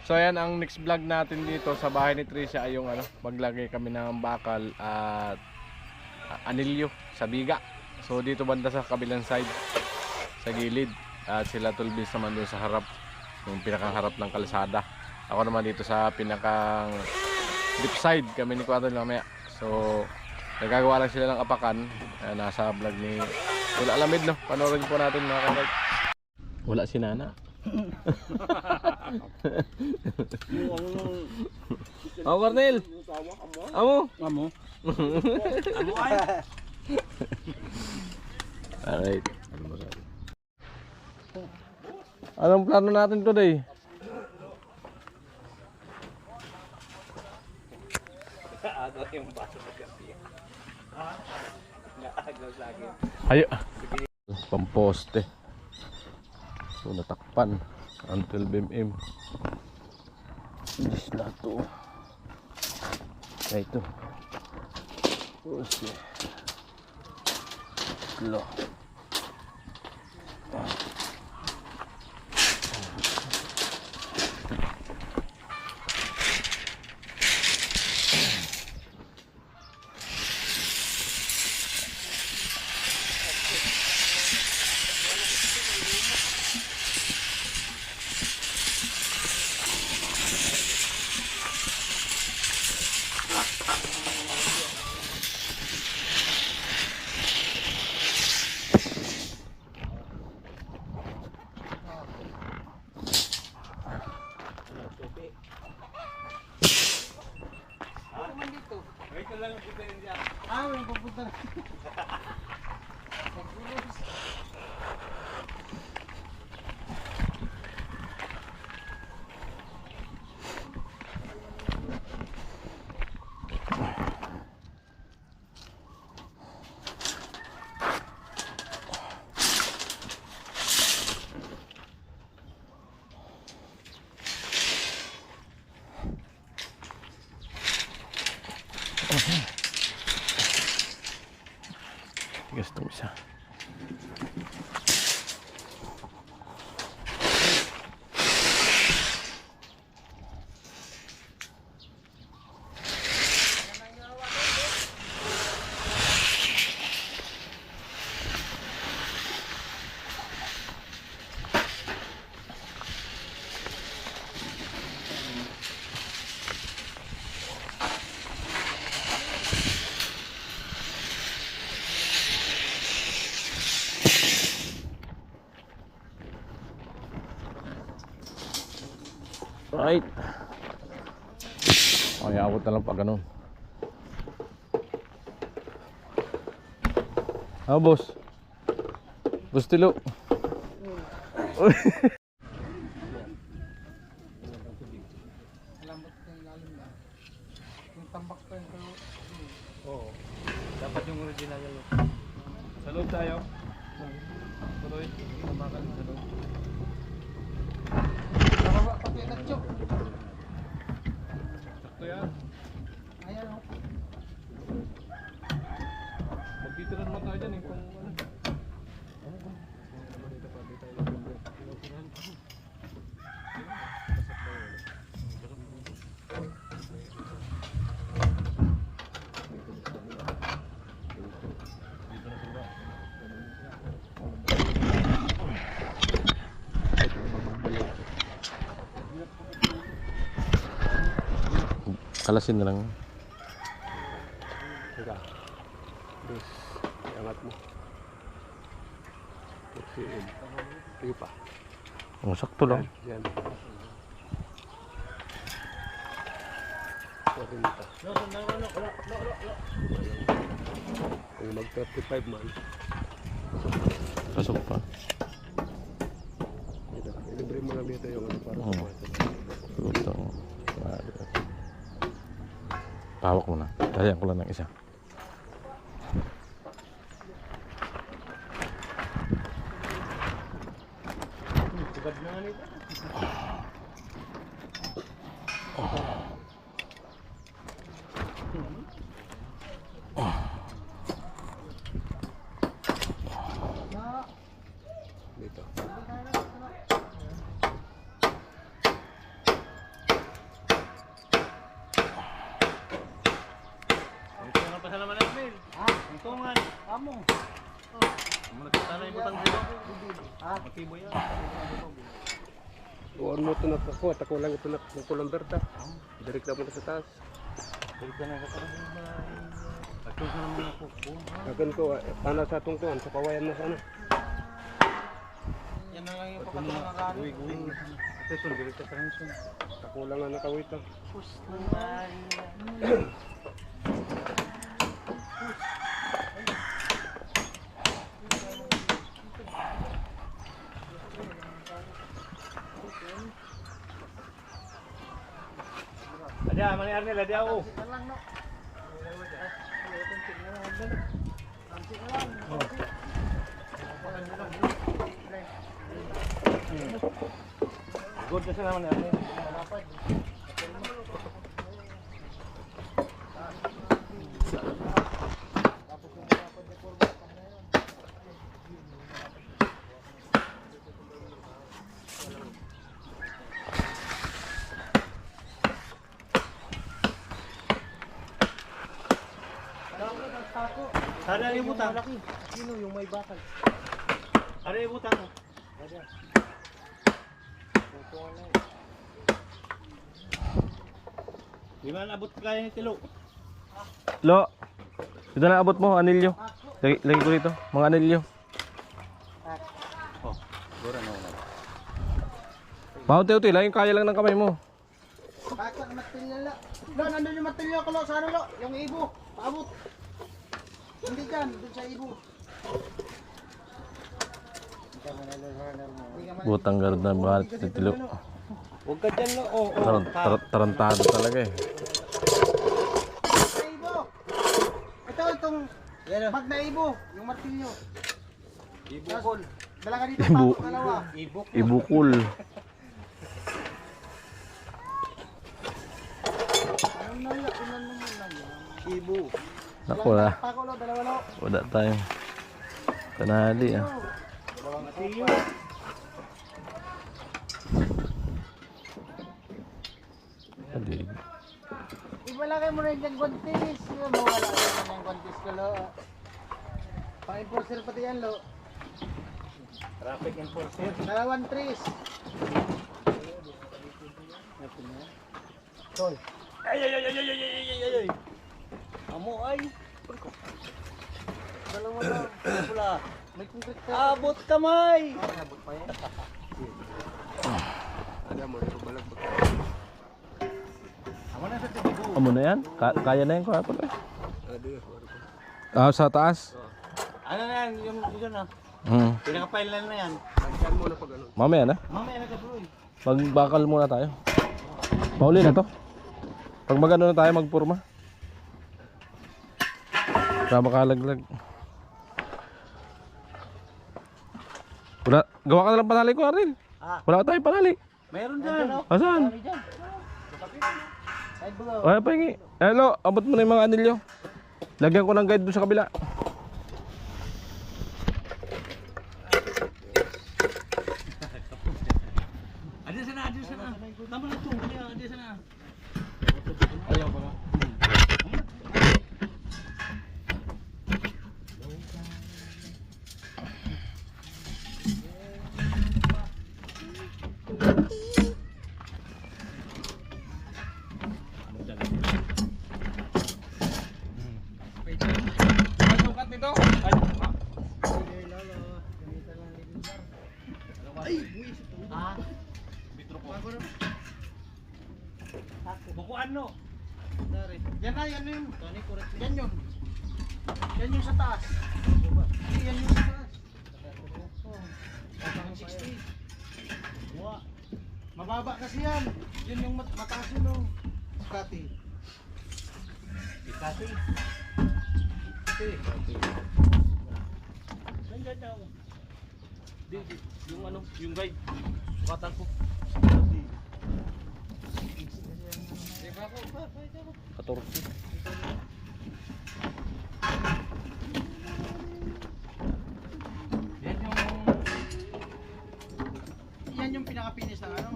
So ayan, ang next vlog natin dito sa bahay ni Tricia ay yung maglagay kami ng bakal at anilyo sa biga. So dito banda sa kabilang side, sa gilid, at sila Tulbis naman doon sa harap, yung pinakang harap ng kalsada. Ako naman dito sa pinakang deep side, kami ni Kuwato mamaya. So nagagawa lang sila ng apakan. Nasa vlog ni Tula Alamid, no? Panoorin po natin mga kanay. Wala si Nana. Oh, Cornel. Amo. Amo. Amo ay. Alright. Anong plano natin today? Agaw yung baso sa gabi. Naagaw lagi. Ayo. Pamposte. So natakpan ang 12 mm. Just na to. Ito. Okay. Lo. Gusto isa. Right. Ay, abot na lang pag ganun. Ah, boss. Boss Tilo. Oo. Dapat yung original yung look. Sa loob tayo. Tuloy. Tumakan sa loob. Sakto yan. Ayan o. Magtitiran mo tayo dyan eh. Kung ano. Kalasin na lang. Teka. Dos. Iangat mo. Putsiin. Sige pa. Oh, sakto lang. Yan. 40. Kung mag 35 man. Pasok pa. Ito. Ilibre mo lang dito yung ano para Ito. Pahawak mo na. Dayan ko lang ng isa. Tugad na nga nito. Dito. Amo. Muna kita na ibutang dito. Matibo yan. Tuon mo ito ako lang ito ng kulang berta. Direct na muna sa taas. Dito na ka Pagkos na naman ako. Agan ko, paano sa itong tuwan, sa kawayan na sana. Yan na lang yung pagkakaroon. Uy. Ito ito, direct sa transyon. Kakulang nga nakawit lang. Ada, mana Arnel, ada ako. Good na sa naman Arnel. Ada yung butang. Sino yung may bakal? Ada yung butang. Di man abot kaya ni Tilo. Lo, ito na abot mo, anilyo. Lagi ko dito, mga anilyo. Oh, gora na wala. Paunti-unti lang, yung kaya lang ng kamay mo. Bakit ang matilyo la? Lo, nandun yung matilyo ko lo. Sa ano lo? Yung ibo. Paabot. Hindi dyan, dun sa ibo. Butang garda ng mga titilo. Huwag ka dyan no. Oh, Tarantado talaga eh. Sa ibo. Itong pag na ibo, yung martilyo. Ibukol. Dala ka dito, Ibu- tapos dalawa. Ibukul. Anong naya? Ilan naman lang yan? Ibo. Ako na, Pako lo, dalawa lo. wala tayong tanali ah. Matiyo. Hindi. Ibalagay mo rin yung guantis. Yun, mawala ka naman yung guantis ko lo. Pang-enforcer pati yan lo. Traffic enforcer. Dalawang tris. Tol. Ay. Amo ay. Dalawa lang. Pula. May concrete Abot kamay. Abot pa yan. Ada mo, ito balag. Amo na sa tibo. Amo na yan? Kaya na yan ko ako eh. Ada ya, Sa taas? Ano na yan? Yung dito na. Pinaka-file na yan. Nandiyan mo na pag ano. Mamaya na. Mamaya na ka bro. Magbakal muna tayo. Pauli na to. Pag magano na tayo magpurma. Para makalaglag. Wala, gawa ka na lang panali ko, Arnel. Wala ka tayong panali. Meron dyan. Asan? Side below. Ay, pahingi. Hello, abot mo na yung mga anilyo. Lagyan ko ng guide doon sa kabila. Ada sana. Tama na ito. Ada sana. Ayaw pa nga. Sukat nito. Bukuan no. Yan na, yan yun. Yan yun. Yan yung sa taas. Yan yung sa taas. Oh. 60. Mababa kasi yan. Yun yung mataas yun oh. Kati. Ikati. Nandiyan daw. Yung ano, yung guide. Sukatan ko. 14. Yan yung pinaka-finish ng ano.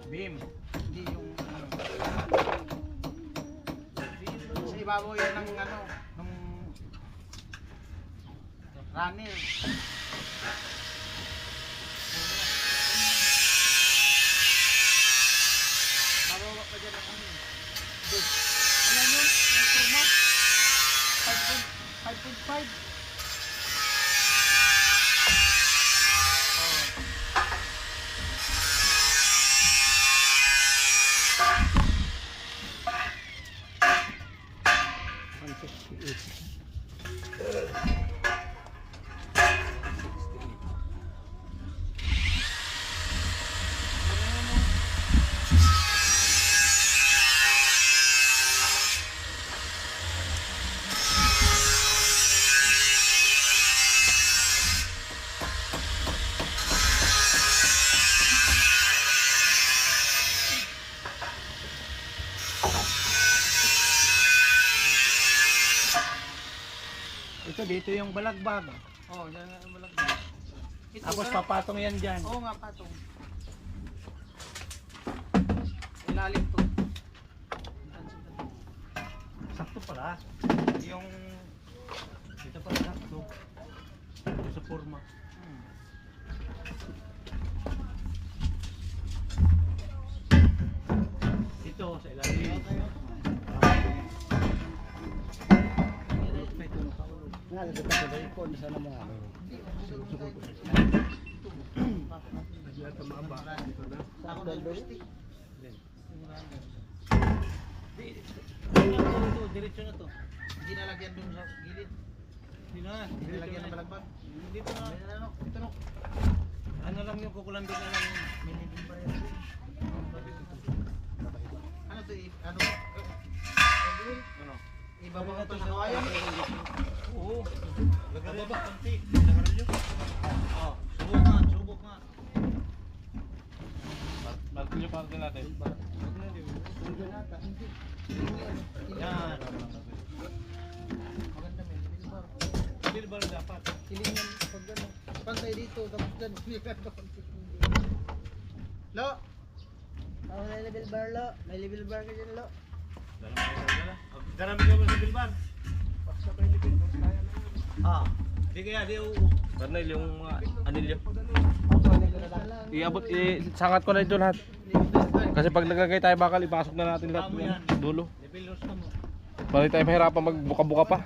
Beam. Hindi yung ano. Sa ibabaw yan ng ano. Nung Runner. Babawa pa dyan ang ano. Good. Alam mo, yung kurma. 5.5. Ito dito yung balagbag. Oh, yan ang malagdag. Ito, Tapos ganun. papatong yan dyan. Oo nga, patong. Ilalim to. Sakto pala. Yung dito pala sakto. Dito sa forma. Ito sa ilalim. Ako na gusti. Diretso na to. Hindi nalagyan dun sa gilid. Hindi na. Hindi nalagyan ng balagbag. Dito na. Ano? Ito no. Ano lang yung kukulambit na lang. Minigin pa yan. Ano to? Ano? Ano? Ibabaw to sa kawayan. Oo. Bababa konti. Oh, subok nga, subok nga. Martilyo parte natin. Yan. Maganda men. Silver dapat. Kilingan pag gano'n. Pantay dito, tapos dyan. Lo! Ako may level bar, Lo. May level bar ka dyan, Lo. Garami ka mo sa Bilban. Ah. Di kaya di oo. Marnel, yung mga anilyo. Iabot, sangat ko na ito lahat. Kasi pag naglagay tayo bakal, ipasok na natin lahat yan. Dulo. Level ka mo. Bali tayo mahirapan magbuka-buka pa.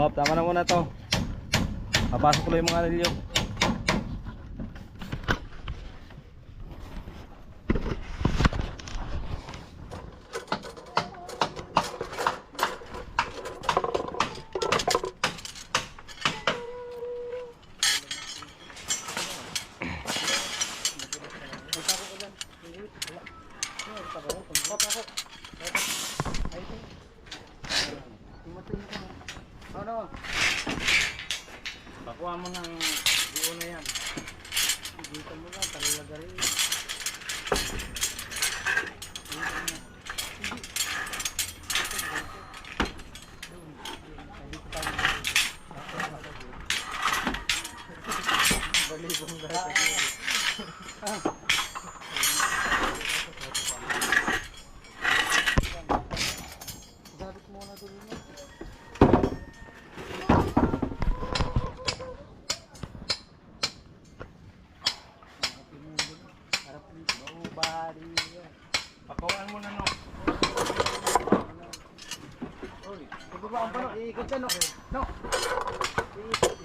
Oh, tama na muna to. Papasok ko lang yung mga anilyo. Ano? Pakuha mo ng una yan. Dito mo lang, talaga rin. Balibong lahat. Sabit muna doon mo. Pakuhaan mo na no. Ibaba ang pano, iikot ka no. No. Iikot.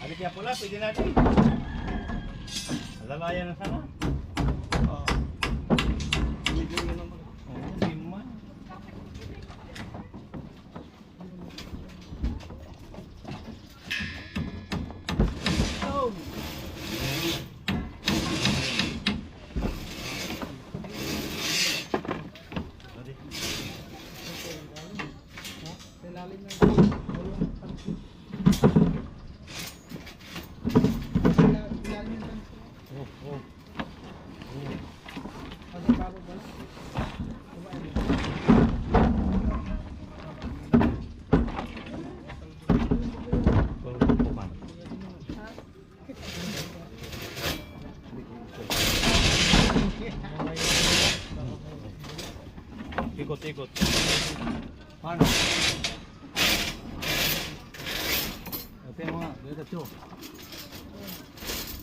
Alik ya pula, pwede natin. Lalayan na sana. Oo. Medyo yun naman. Oo, di man. Oh! Ikot-ikot. Paano? Ito yung mga, dito ito.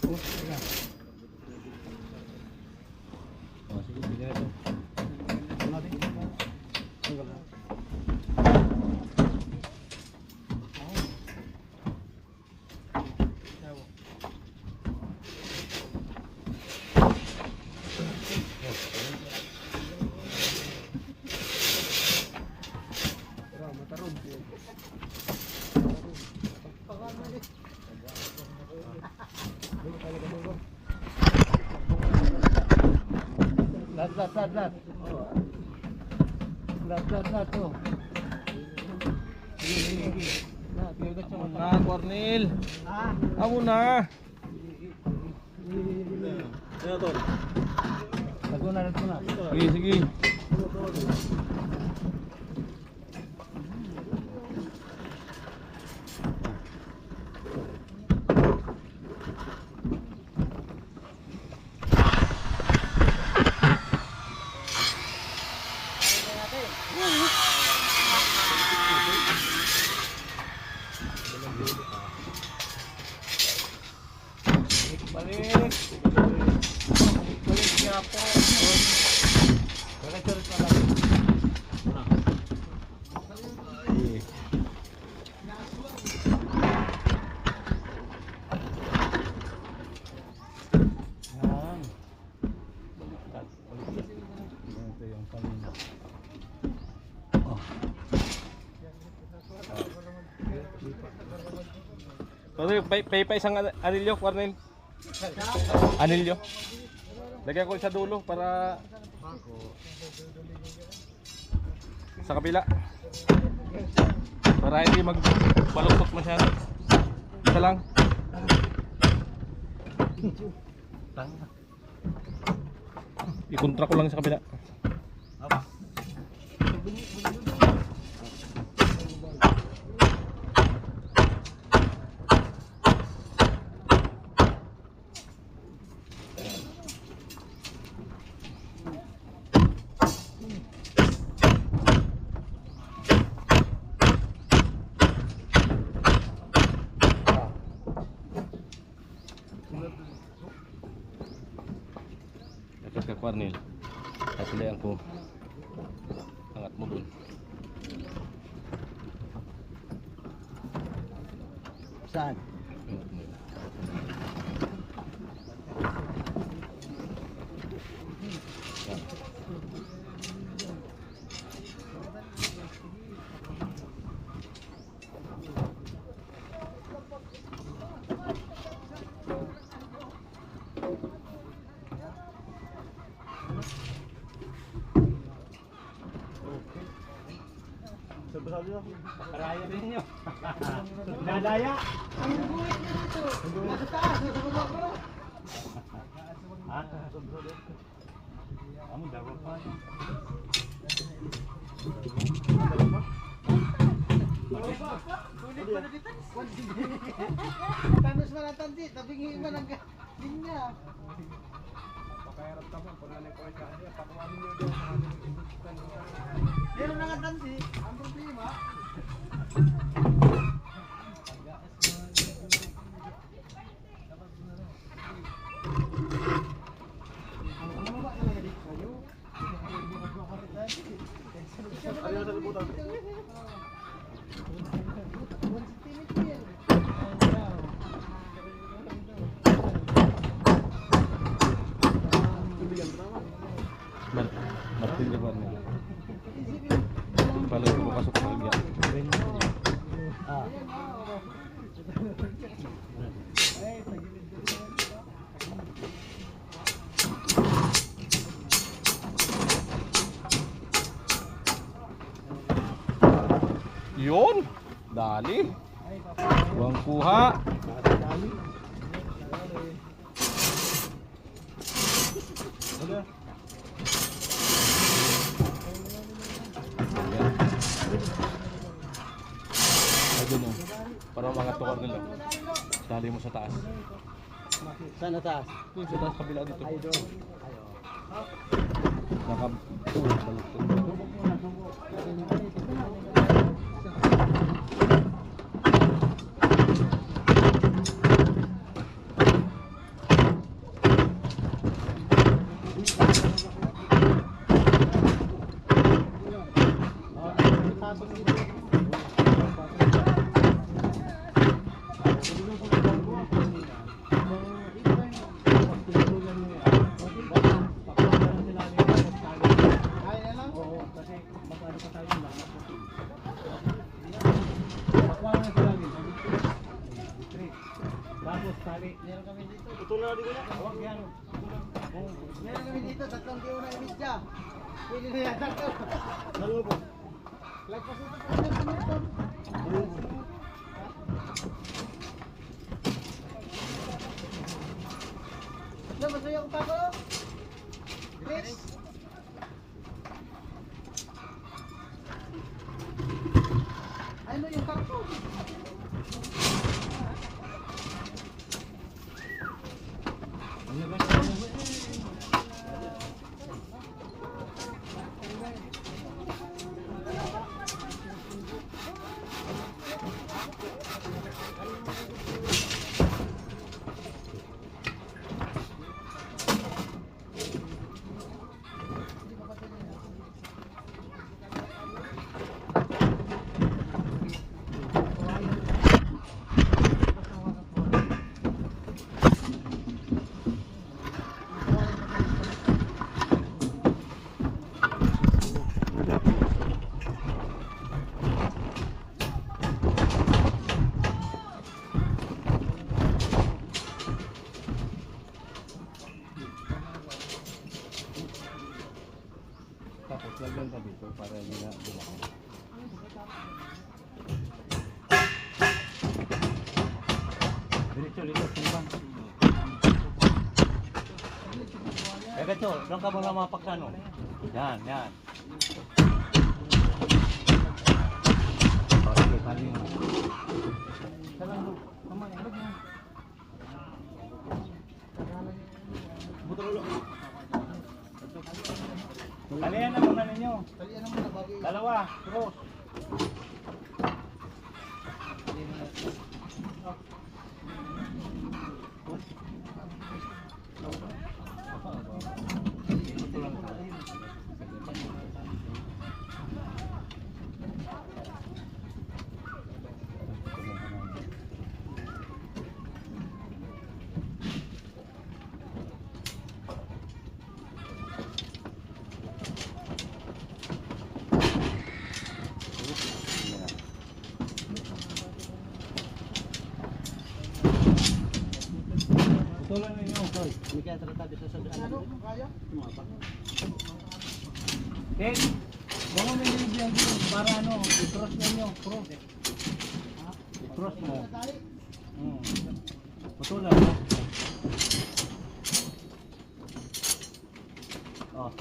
Oh, sige. Oh, sige, bigyan ito. Ano natin? Lat. Lat. Oh. Ako na, Cornel. Ako na. Ano to? Ako na. Sige. Balik niya po. Balik pa lang. Ito yung kanina. Pa isang anilyo, Cornel. Anilyo. Lagyan ko sa dulo para sa kabila. Para hindi magbaluktot masyado. Isa lang. Ikontra ko lang sa kabila. Dapat ka Cornel. Pilihan ko. Angat mo dun. Saan? Karaya din nyo. Nadaya. Nasa taas, nasa baba ko. Ha? Amo daw pa. Kulit pa na dito. Tanos man ang tansi, tabingi man ang linya. Meron na nga tansi, ang problema. Martin di ba nila? Pala ko pasok sa lagyan. Yun! Dali! Buang kuha! Ayun o. Para mga tukar nila. Dali mo sa taas. Saan na taas? Doon sa taas kabila dito. Ay, doon. Naka... balot. Meron kami dito, tatlong diyo na imit siya. Pwede na yata ito. Dalawa po. Lagpas ito po sa tumito. Tatlo, masaya ko pa ko. Please. Ano yung karto? Tapos lagyan ka dito para hindi na bumakas. Diretso dito simbang. Gato, doon ka mga mapaksan oh. Yan, yan. Okay, paling. Kalian na muna ninyo. Kalian naman na bagay. Dalawa, cross. Patuloy ninyo. Hindi kaya tratado sa sabi. Ano? Kaya? Ken, huwag mo may nilibyan dito para ano, i-cross ninyo. Cross. I-cross mo. Patuloy mo. Oh.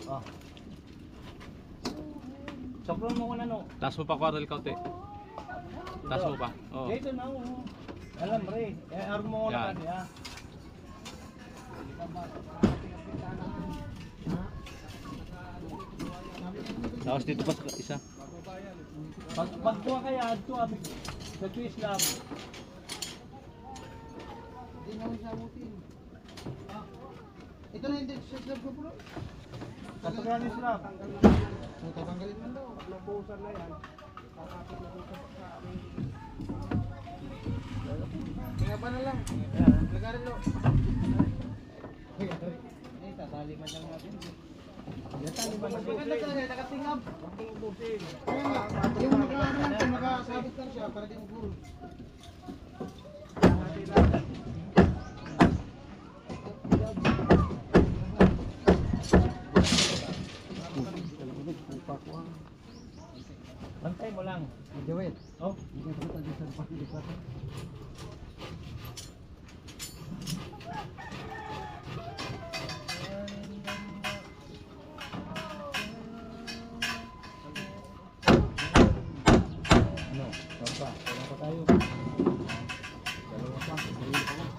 Sopron mo ko na no. Taas mo pa quarrel kaunti. Taas mo pa. Oh. Dito na oh. Alam re, arm mo na Yan. kasi ha. Tapos dito pa sa isa. Pagkuha kaya adto abi sa twist lang. Hindi naman sabutin. Ito na hindi sa slab ko bro. Katuloy ni slab. So tatanggalin mo daw. Nabuhusan na yan. Kakapit na buhusan sa amin. Kaya pa na lang. Lagarin lo. Eh tatali man lang natin. Maganda talaga, nakatingab. Kaya nga, yung nakasabit lang siya para di mo gulo. Bantay mo lang. Jawet. Oh. No, papa, wala pa tayo. Dalawa pa, sarili pa lang.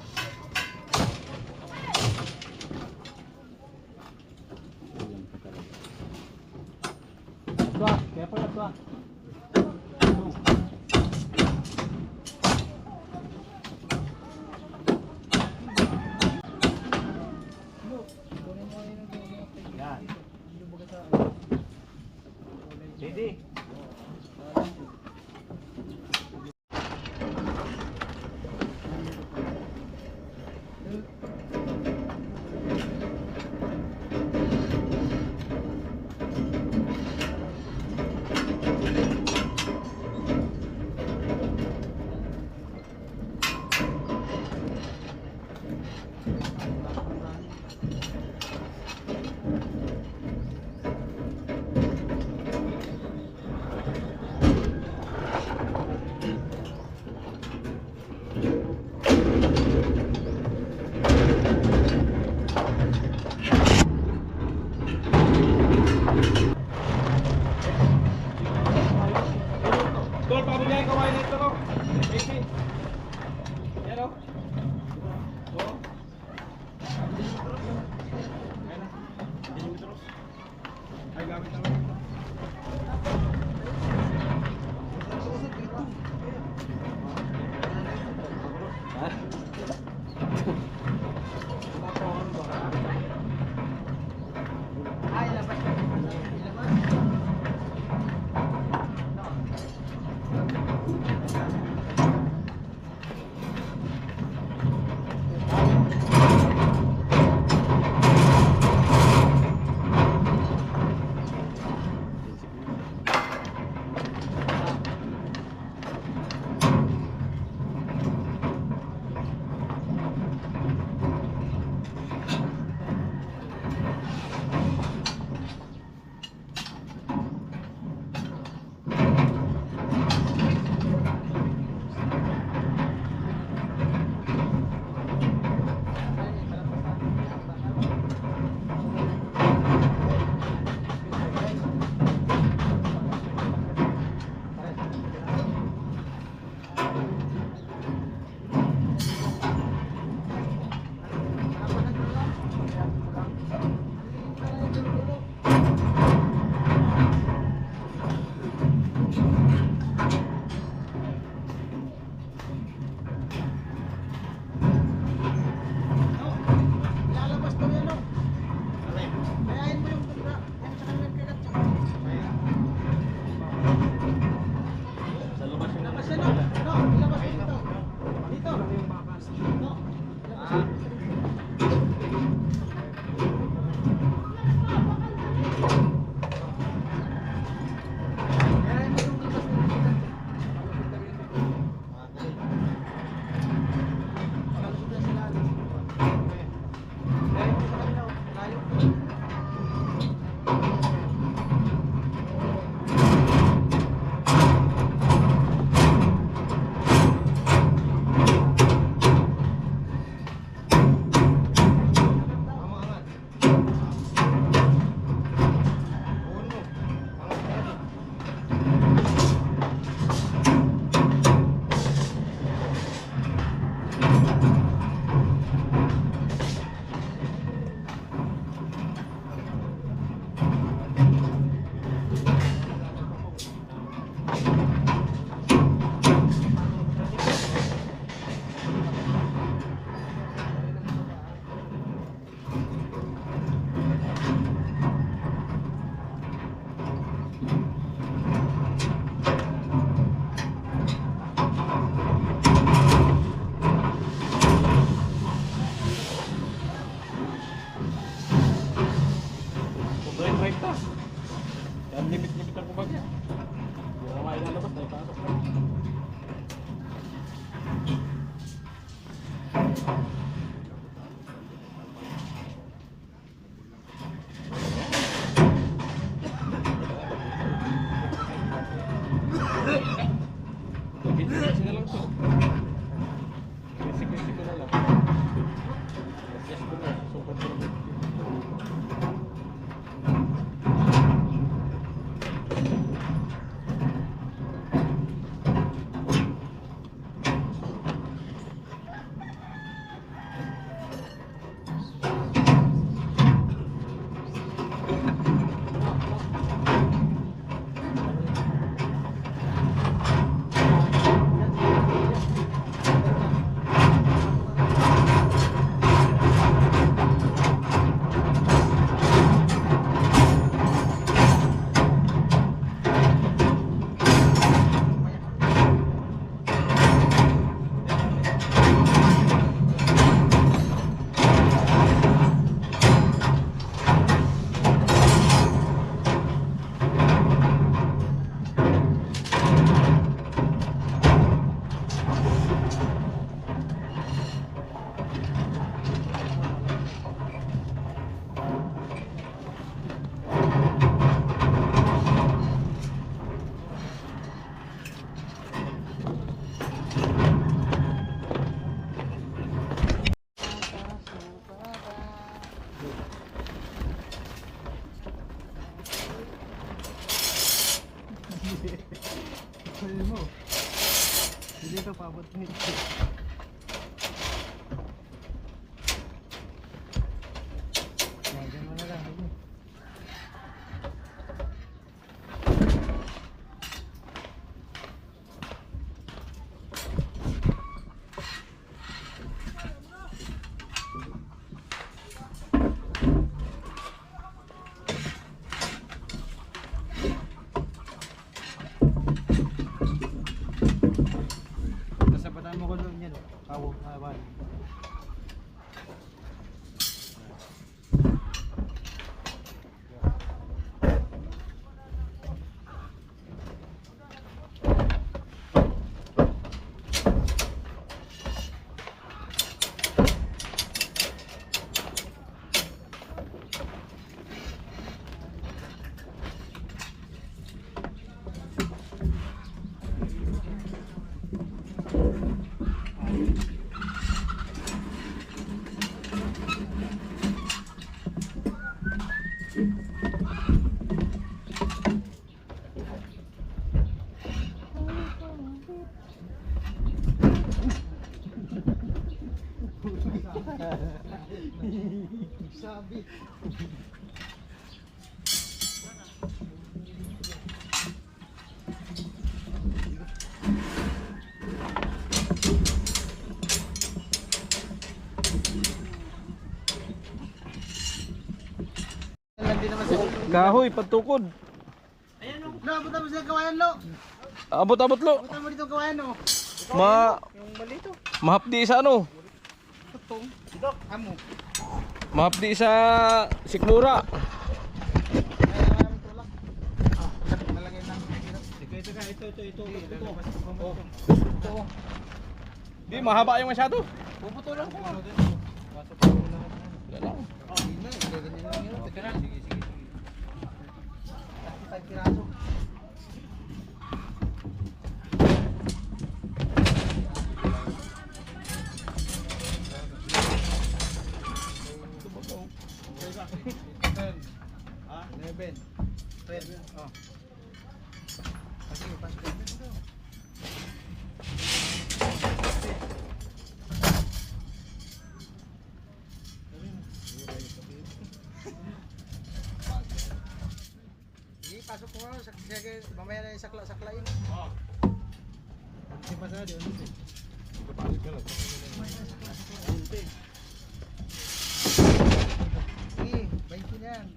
Atwa, kaya pala atwa. Yan. Didi. Basic na lang to. Basic ko na lang. Yes ko na. Sukat ko na. Sabi mo. Hindi ka paabot mo ito. Lagyan mo na lang. Kasabatan mo ko doon yan. Kawo, kawan. Sabi. Hindi naman sa Kahoy, patukod. Ayan o. Lo, abot mo sa kawayan lo. Abot-abot lo. Abot mo dito kawayan o. Yung malito. Mahapdi sa ano? Tutong. Dok, amo. Mahapdi sa sikmura. Malagay lang. Ito. Di, mahaba yung masyado. Puputulan ko. Wala lang. Sige. 5 piraso. Ah, 11. 10. Oh. Sige, pasok na dito. Sige, pasok ko nga. Sige, mamaya na yung saklain. Oo. Sige, pasok na doon. Sige, 20 na yan.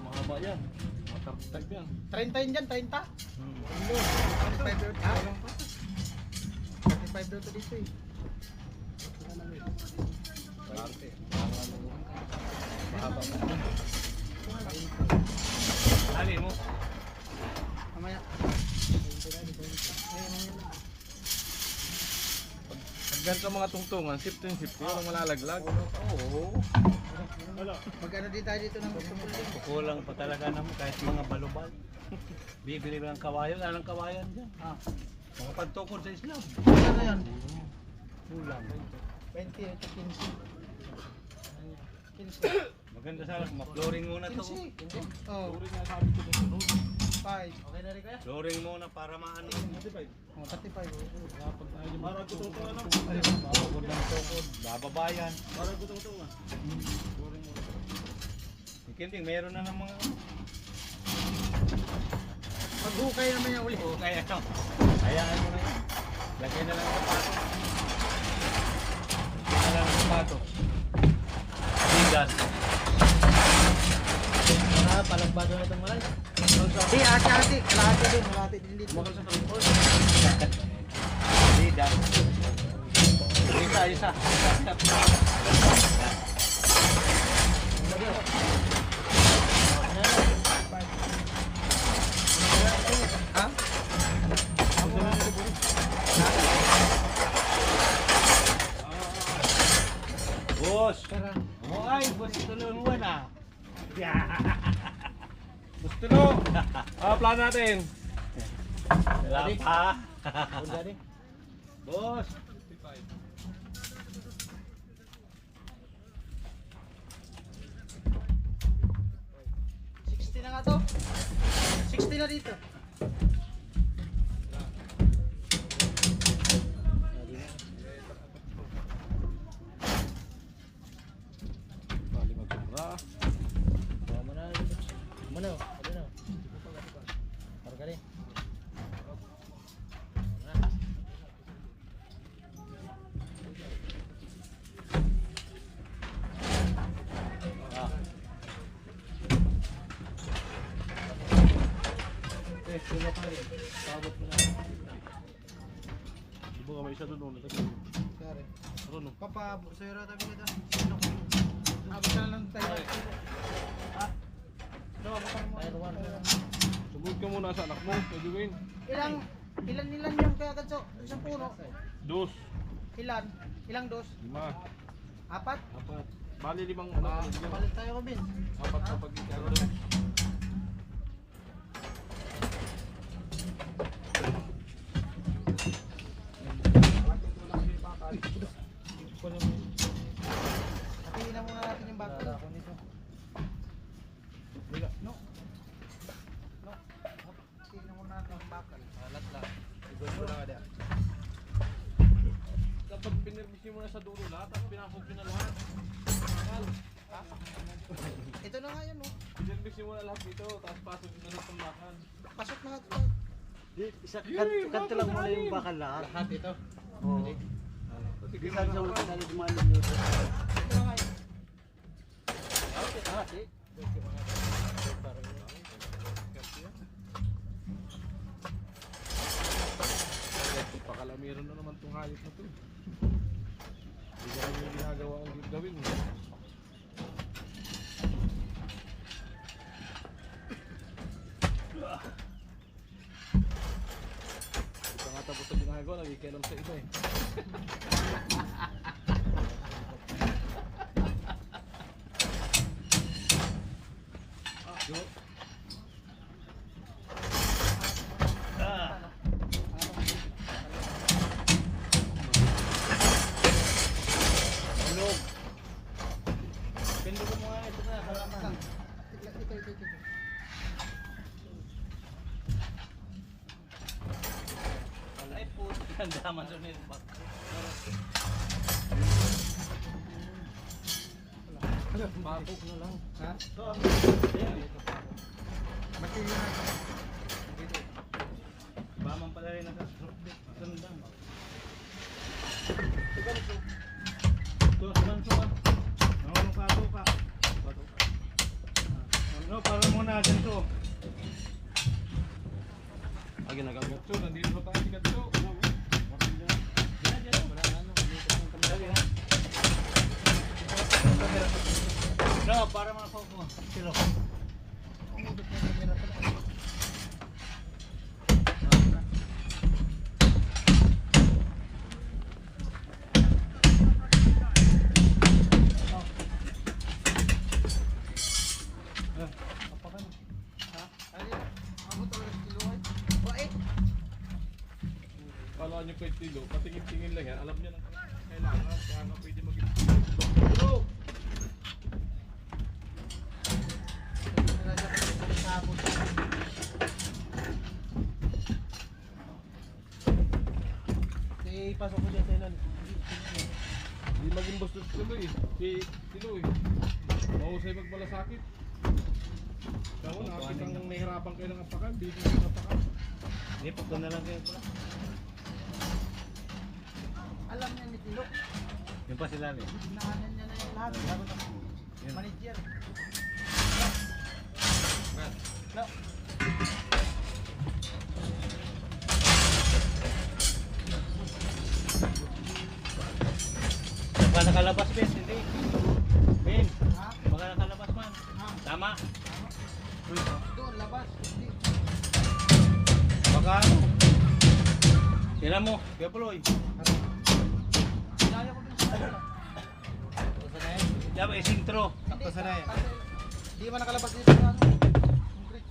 Mahaba yan. Matartag yan. 30 yun dyan, 30? 35 doon. Ha? 35 doon to dito eh. Mahaba. Alin mo? Mamaya. Pag ganito mga tungtungan, safety and safety, walang malalaglag. Oo. Magkano din tayo dito ng tumuling? Kukulang pa talaga naman kahit mga balubal. Bibili lang kawayan, anong kawayan dyan? Mga pagtukod sa Islam. Magkano yan? Kulang. 20 ito 15. Maganda sana kung ma-flooring muna to. 15. Oh, Uri nga sabi ko dito, no? 5. Okay na rin kaya? Flooring muna para maano. Oh, 35. Kapag tayo yung Para tutungtungan ako. Bababod ng tukod, bababayan. Para tutungtungan. Ikinding, meron na ng mga... Maghukay naman yan uli. Oo, kaya ano. Hayaan mo na yan. Lagyan na lang ng pato. Lagyan na lang ng pato. Bigas. Palagbado na itong malay. Di, ate. Kalahati din. Kalahati din dito. Bakal sa tungkol. Bigas. Isa. Ha? Boss! Tara. Oh, ay, boss, tulungan na. Gusto no? Plano natin. Wala pa. Daddy. Boss! 60 na nga to. 60 na dito. Bali magkura. Mana? Ada na. Para kali. Di ba ka may isa doon? Kare. Ano? Papa, sa'yo tabi nito. Abot na lang tayo. Ha? No, abot mo. Sugod ka muna sa anak mo, pwede win. Ilan yung kagad sa puno? Dos. Ilang dos? 5. 4? Apat. Bali 5 ano. Palit tayo ko, Bin. 4 kapag ano doon. Hatiin na muna natin yung bago. No. Hatiin na muna natin yung bakal. Alat lang. Igod mo na kada. Kapag pinermisin mo na sa dulo lahat, tapos pinasok nyo na lahat. Ito na nga yan, no? Pinermisin mo na lahat dito, tapos pasok nyo na sa tambakan. Pasok na ito. Kanto lang muna yung bakal lahat. Lahat ito. Oo. Bisan sa ulit na lumali Ito dito. na nga yan. Pakalamiran na naman itong hayop na ito. Hindi na rin yung ginagawa ang gawin. Ito nga tapos sa ginagawa, nagkikialam sa iba eh. Tulog. Pindo ko mga ito na. Halaman. Ito. Ay po. Kandaman sa nito. Batok na lang. Ha? Matilyo na. Baman pala rin nakasundan. Ito, sumanso ka. Nangunong kato ka. Ano, para muna dyan to. Ay, nagagatso. Nandito tayo si Gatso. No, para mga kilo. pupuntahan nyo kay Tilo, patingin-tingin lang yan, alam niya lang kailangan, kaya nga pwede maging Tilo! Pasok ko dyan sa ilan. Hindi maging bastos Tilo eh, kay Tilo eh. Mahusay magmalasakit. Kaya nakakita ng nahihirapan kayo ng apakan, bigyan kayo ng apakan. Hindi, pagko na lang kayo pala. Alam niya ni Tilo. Yung pa sila rin. Naanan niya na yung lahat. Bago na manager. No. Baka nakalabas, Ben. Hindi. Ben, Ha? baka nakalabas man. Ha? Tama. Doon, labas. Hindi. Baka ano. Tira mo. Kaya Puloy. Kaya ko din sa kanila. Diba, isintro. Hindi, kasi di man nakalabas dito sa ano. Concrete.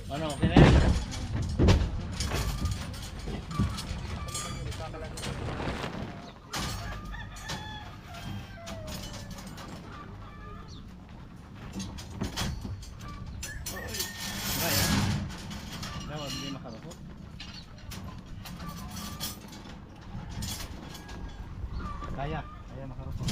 Ano, okay na yan? Dapat hindi makarapot. Kaya makarapot.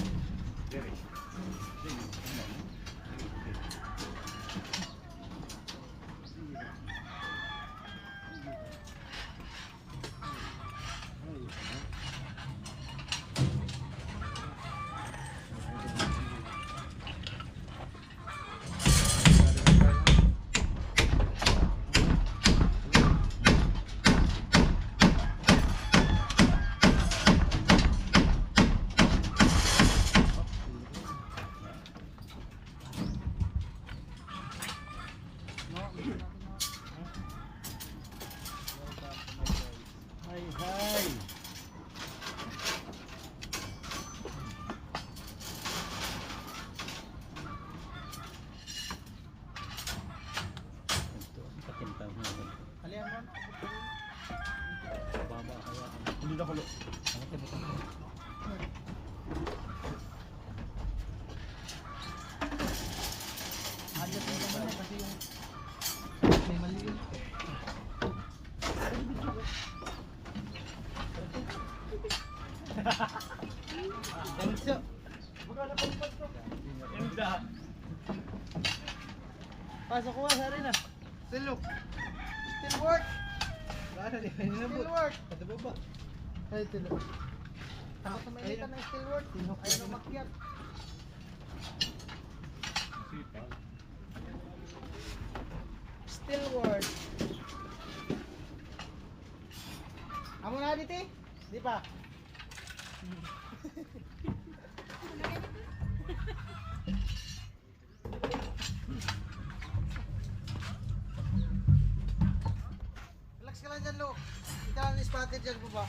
Hay. Alihan mo. Baba kaya. Hindi na kulo. Adjust mo naman eh, kasi yung may mali yun. Ganso. Pasok ko sa rin ah. Still look. Still work. Still work. Pati baba. Ay, still work. Takot na mainitan ng still work. Ayaw na makyat. Still work. Amo na dito eh? Di pa? Relax ka lang dyan, Lo. Ikaw ang spotted dyan po ba?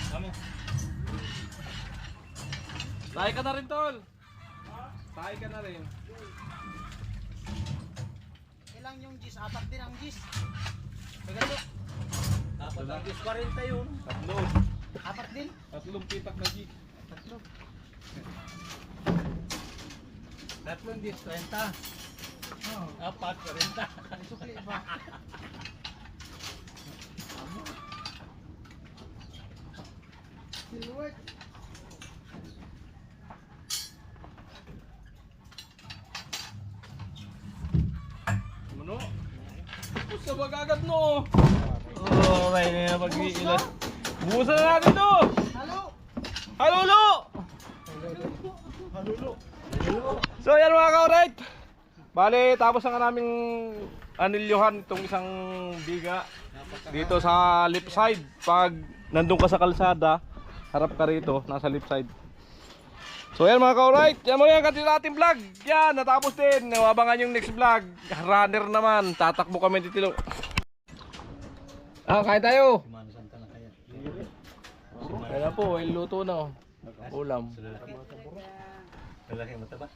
Kamu. Tayo ka na rin, tol! Tayo ka na rin. Ilang yung gis? Apat din ang gis. Maganda. Dapat ang 40 yun. Tatlo. Apat din? Tatlong pitak na G. Tatlo. Tatlong 30. Oh. Apat 40. Ay, sukli ba? Still work. Ano? Pusa ba agad no? Oh, may na pag-iilan. Busa na natin to! Halo! Halo, Lo! So yan mga ka-alright. Bale, tapos na naming anilyohan itong isang biga dito sa left side. Pag nandun ka sa kalsada, harap ka rito, nasa left side. So yan mga ka-alright, yan mo yan kanina natin vlog. Yan, natapos din. Nawabangan yung next vlog. Runner naman, tatakbo kami dito. Ah, kain tayo. Kumanusan ka na kaya. Kaya po, luto na. Ulam. Lalaki. Lalaki mataba.